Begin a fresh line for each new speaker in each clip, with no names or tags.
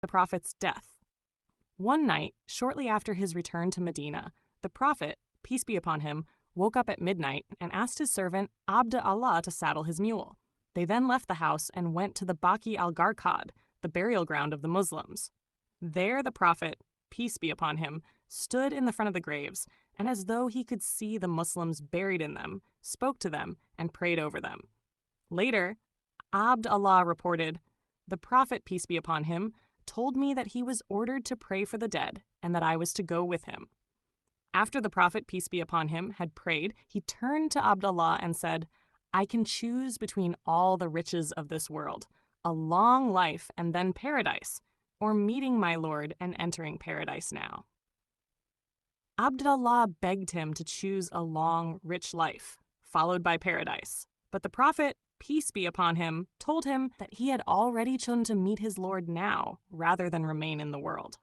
the Prophet's death. One night, shortly after his return to Medina, the Prophet, peace be upon him, woke up at midnight and asked his servant Abd Allah to saddle his mule. They then left the house and went to the Baqi al-Gharqad, the burial ground of the Muslims. There the Prophet, peace be upon him, stood in the front of the graves, and as though he could see the Muslims buried in them, spoke to them and prayed over them. Later, Abd Allah reported, "The Prophet, peace be upon him, told me that he was ordered to pray for the dead and that I was to go with him." After the Prophet, peace be upon him, had prayed, he turned to Abd Allah and said, "I can choose between all the riches of this world, a long life and then paradise, or meeting my Lord and entering paradise now." Abd Allah begged him to choose a long, rich life, followed by paradise. But the Prophet, peace be upon him, told him that he had already chosen to meet his Lord now, rather than remain in the world.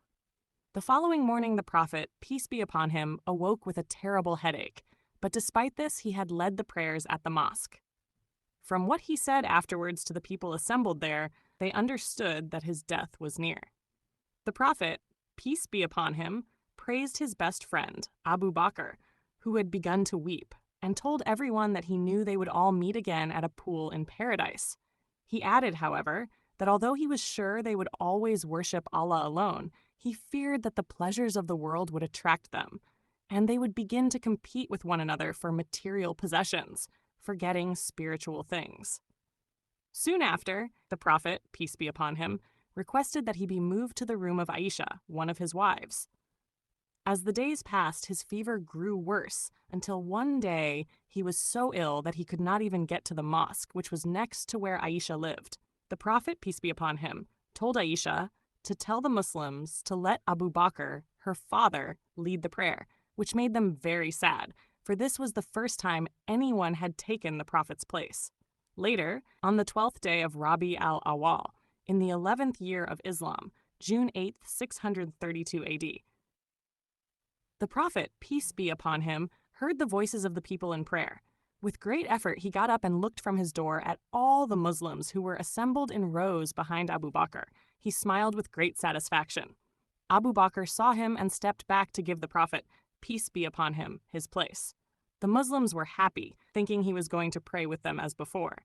The following morning the Prophet, peace be upon him, awoke with a terrible headache, but despite this he had led the prayers at the mosque. From what he said afterwards to the people assembled there, they understood that his death was near. The Prophet, peace be upon him, praised his best friend, Abu Bakr, who had begun to weep, and told everyone that he knew they would all meet again at a pool in paradise. He added, however, that although he was sure they would always worship Allah alone, he feared that the pleasures of the world would attract them, and they would begin to compete with one another for material possessions, forgetting spiritual things. Soon after, the Prophet, peace be upon him, requested that he be moved to the room of Aisha, one of his wives. As the days passed, his fever grew worse, until one day he was so ill that he could not even get to the mosque, which was next to where Aisha lived. The Prophet, peace be upon him, told Aisha to tell the Muslims to let Abu Bakr, her father, lead the prayer, which made them very sad, for this was the first time anyone had taken the Prophet's place. Later, on the 12th day of Rabi al-Awwal, in the 11th year of Islam, June 8, 632 AD, the Prophet, peace be upon him, heard the voices of the people in prayer. With great effort, he got up and looked from his door at all the Muslims who were assembled in rows behind Abu Bakr. He smiled with great satisfaction. Abu Bakr saw him and stepped back to give the Prophet, peace be upon him, his place. The Muslims were happy, thinking he was going to pray with them as before.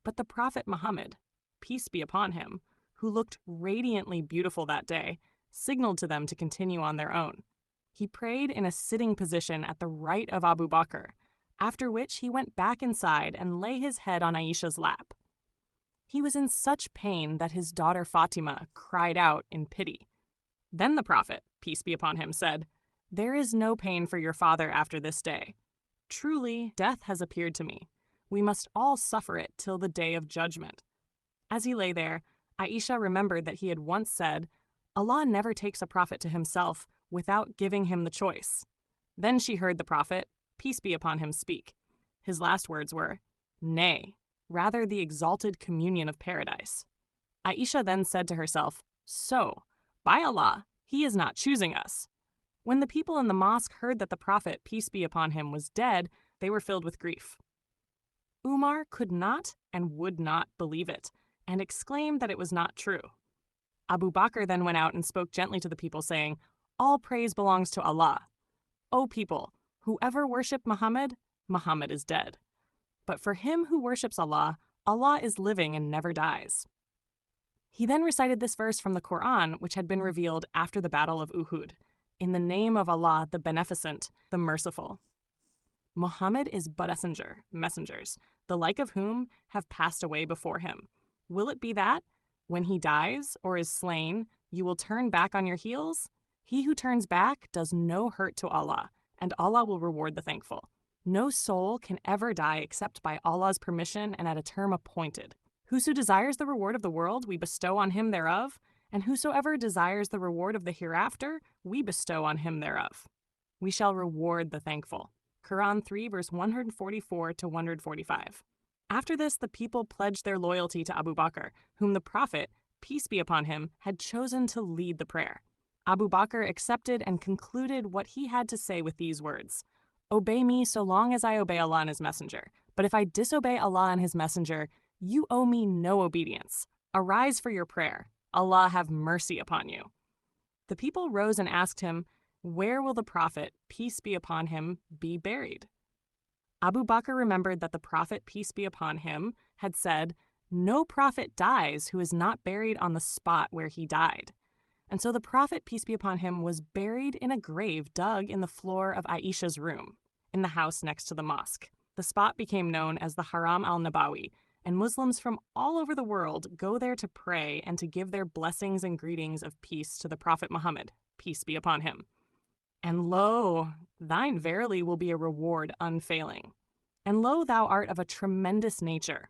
But the Prophet Muhammad, peace be upon him, who looked radiantly beautiful that day, signaled to them to continue on their own. He prayed in a sitting position at the right of Abu Bakr, after which he went back inside and lay his head on Aisha's lap. He was in such pain that his daughter Fatima cried out in pity. Then the Prophet, peace be upon him, said, "There is no pain for your father after this day. Truly, death has appeared to me. We must all suffer it till the day of judgment." As he lay there, Aisha remembered that he had once said, "Allah never takes a prophet to himself without giving him the choice." Then she heard the Prophet, peace be upon him, speak. His last words were, "Nay, rather the exalted communion of paradise." Aisha then said to herself, "So, by Allah, he is not choosing us." When the people in the mosque heard that the Prophet, peace be upon him, was dead, they were filled with grief. Umar could not and would not believe it, and exclaimed that it was not true. Abu Bakr then went out and spoke gently to the people, saying, "All praise belongs to Allah. O people, whoever worship Muhammad, Muhammad is dead. But for him who worships Allah, Allah is living and never dies." He then recited this verse from the Qur'an, which had been revealed after the Battle of Uhud. In the name of Allah, the Beneficent, the Merciful. Muhammad is but a messengers, the like of whom have passed away before him. Will it be that, when he dies or is slain, you will turn back on your heels? He who turns back does no hurt to Allah, and Allah will reward the thankful. No soul can ever die except by Allah's permission and at a term appointed. Whoso desires the reward of the world, we bestow on him thereof, and whosoever desires the reward of the hereafter, we bestow on him thereof. We shall reward the thankful. Quran 3, verse 144 to 145. After this, the people pledged their loyalty to Abu Bakr, whom the Prophet, peace be upon him, had chosen to lead the prayer. Abu Bakr accepted and concluded what he had to say with these words, "Obey me so long as I obey Allah and his messenger. But if I disobey Allah and his messenger, you owe me no obedience. Arise for your prayer. Allah have mercy upon you." The people rose and asked him, "Where will the Prophet, peace be upon him, be buried?" Abu Bakr remembered that the Prophet, peace be upon him, had said, "No prophet dies who is not buried on the spot where he died." And so the Prophet, peace be upon him, was buried in a grave dug in the floor of Aisha's room, in the house next to the mosque. The spot became known as the Haram al-Nabawi, and Muslims from all over the world go there to pray and to give their blessings and greetings of peace to the Prophet Muhammad, peace be upon him. And lo, thine verily will be a reward unfailing. And lo, thou art of a tremendous nature,